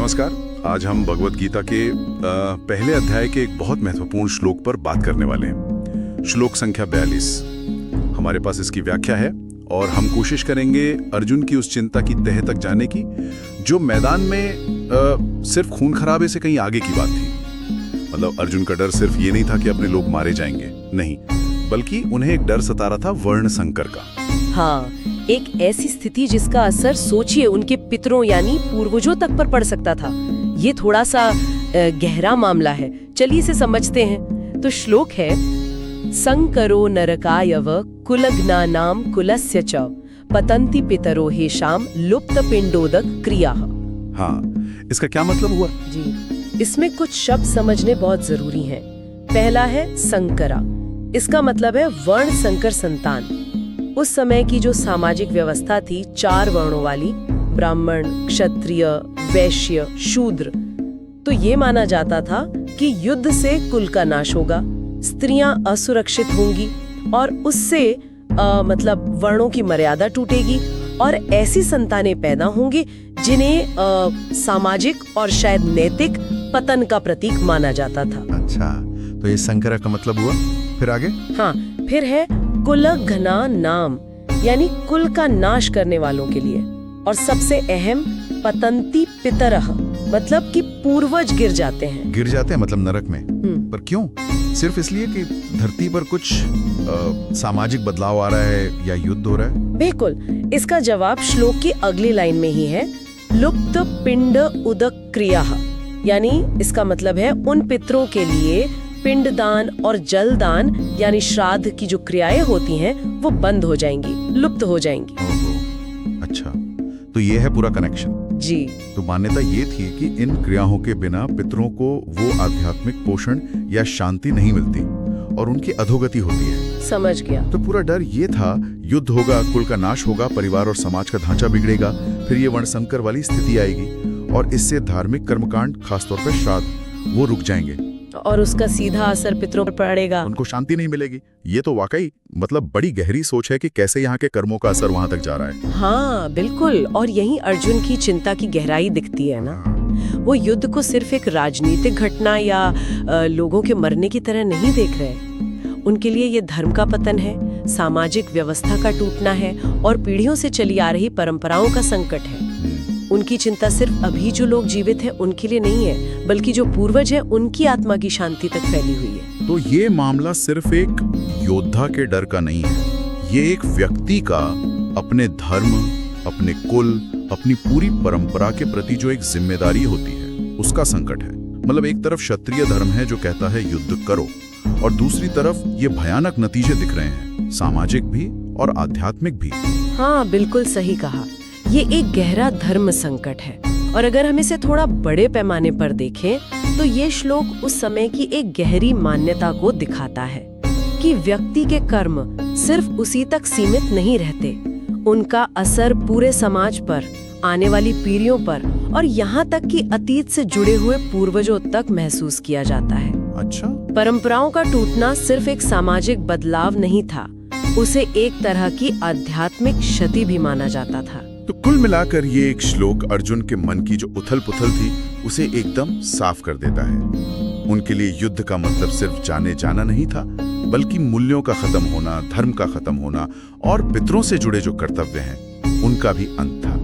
नमस्कार। आज हम भगवत गीता के पहले अध्याय के एक बहुत महत्वपूर्ण श्लोक पर बात करने वाले हैं। श्लोक संख्या 42। हमारे पास इसकी व्याख्या है और हम कोशिश करेंगे अर्जुन की उस चिंता की तह तक जाने की जो मैदान में सिर्फ खून खराबे से कहीं आगे की बात थी। मतलब अर्जुन का डर सिर्फ ये नहीं था कि अपने लोग मारे जाएंगे, नहीं, बल्कि उन्हें एक डर सता रहा था वर्ण संकर का। हाँ, एक ऐसी स्थिति जिसका असर सोचिए उनके पितरों यानी पूर्वजों तक पर पड़ सकता था। ये थोड़ा सा गहरा मामला है, चलिए इसे समझते हैं। तो श्लोक है, संकरो नरकायव कुलग्नानाम कुलस्य च पतंति पितरो हेशाम लुप्त पिंडोदक क्रिया। हाँ, इसका क्या मतलब हुआ? जी, इसमें कुछ शब्द समझने बहुत जरूरी हैं। पहला है संकरा, इसका मतलब है वर्ण संकर संतान। उस समय की जो सामाजिक व्यवस्था थी 4 वर्णों वाली, ब्राह्मण, क्षत्रिय, वैश्य, शूद्र, तो ये माना जाता था कि युद्ध से कुल का नाश होगा, स्त्रियां असुरक्षित होंगी और उससे मतलब वर्णों की मर्यादा टूटेगी और ऐसी संतानें पैदा होंगी जिन्हें सामाजिक और शायद नैतिक पतन का प्रतीक माना जाता था। अच्छा, तो ये संकरा का मतलब हुआ। फिर आगे? हाँ, फिर है कुलघ्ना नाम, यानी कुल का नाश करने वालों के लिए। और सबसे अहम पतंती पितरह, मतलब कि पूर्वज गिर जाते हैं। गिर जाते हैं मतलब नरक में। पर क्यों? सिर्फ इसलिए कि धरती पर कुछ सामाजिक बदलाव आ रहा है या युद्ध हो रहा है? बिल्कुल, इसका जवाब श्लोक की अगली लाइन में ही है, लुप्त पिंड उदक क्रिया, यानी इसका मतलब है उन पितरों के लिए पिंडदान और जलदान यानी श्राद्ध की जो क्रियाएं होती हैं वो बंद हो जाएंगी, लुप्त हो जाएंगी। अच्छा, तो ये है पूरा कनेक्शन। जी, तो मान्यता ये थी कि इन क्रियाओं के बिना पितरों को वो आध्यात्मिक पोषण या शांति नहीं मिलती और उनकी अधोगति होती है। समझ गया। तो पूरा डर ये था, युद्ध होगा, कुल का नाश होगा, परिवार और समाज का ढांचा बिगड़ेगा, फिर ये वर्णसंकर वाली स्थिति आएगी और इससे धार्मिक कर्मकांड, खासतौर पर श्राद्ध, वो रुक जाएंगे और उसका सीधा असर पितरों पर पड़ेगा। उनको शांति नहीं मिलेगी। ये तो वाकई मतलब बड़ी गहरी सोच है कि कैसे यहाँ के कर्मों का असर वहां तक जा रहा है। हाँ बिल्कुल, और यही अर्जुन की चिंता की गहराई दिखती है ना। वो युद्ध को सिर्फ एक राजनीतिक घटना या लोगों के मरने की तरह नहीं देख रहे। उनके लिए ये धर्म का पतन है, सामाजिक व्यवस्था का टूटना है और पीढ़ियों से चली आ रही परंपराओं का संकट है। उनकी चिंता सिर्फ अभी जो लोग जीवित हैं उनके लिए नहीं है, बल्कि जो पूर्वज हैं उनकी आत्मा की शांति तक फैली हुई है। तो ये मामला सिर्फ एक योद्धा के डर का नहीं है, ये एक व्यक्ति का अपने धर्म, अपने कुल, अपनी पूरी परंपरा के प्रति जो एक जिम्मेदारी होती है उसका संकट है। मतलब एक तरफ क्षत्रिय धर्म है जो कहता है युद्ध करो, और दूसरी तरफ ये भयानक नतीजे दिख रहे हैं, सामाजिक भी और आध्यात्मिक भी। हाँ बिल्कुल सही कहा, ये एक गहरा धर्म संकट है। और अगर हम इसे थोड़ा बड़े पैमाने पर देखें तो ये श्लोक उस समय की एक गहरी मान्यता को दिखाता है कि व्यक्ति के कर्म सिर्फ उसी तक सीमित नहीं रहते, उनका असर पूरे समाज पर, आने वाली पीढ़ियों पर और यहाँ तक कि अतीत से जुड़े हुए पूर्वजों तक महसूस किया जाता है। अच्छा, परंपराओं का टूटना सिर्फ एक सामाजिक बदलाव नहीं था, उसे एक तरह की आध्यात्मिक क्षति भी माना जाता था। तो कुल मिलाकर ये एक श्लोक अर्जुन के मन की जो उथल पुथल थी उसे एकदम साफ कर देता है। उनके लिए युद्ध का मतलब सिर्फ जाने जाना नहीं था, बल्कि मूल्यों का खत्म होना, धर्म का खत्म होना और पितरों से जुड़े जो कर्तव्य हैं उनका भी अंत था।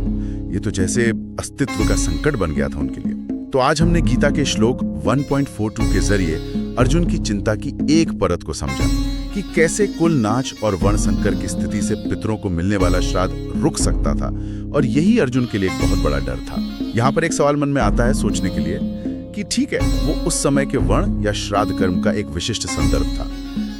ये तो जैसे अस्तित्व का संकट बन गया था उनके लिए। तो आज हमने गीता के श्लोक 1.42 के जरिए अर्जुन की चिंता की एक परत को समझा कि कैसे कुल नाच और वर्ण संकर की स्थिति से पितरों को मिलने वाला श्राद्ध रुक सकता था, और यही अर्जुन के लिए एक बहुत बड़ा डर था। यहाँ पर एक सवाल मन में आता है सोचने के लिए कि ठीक है, वो उस समय के वर्ण या श्राद्ध कर्म का एक विशिष्ट संदर्भ था,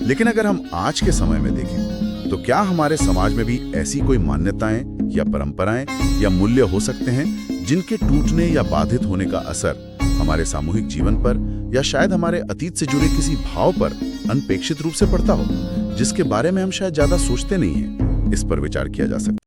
लेकिन अगर हम आज के समय में देखें तो क्या हमारे समाज में भी ऐसी कोई मान्यताएं या परंपराएं या मूल्य हो सकते हैं जिनके टूटने या बाधित होने का असर हमारे सामूहिक जीवन पर या शायद हमारे अतीत से जुड़े किसी भाव पर अनपेक्षित रूप से पड़ता हो, जिसके बारे में हम शायद ज्यादा सोचते नहीं हैं? इस पर विचार किया जा सकता है।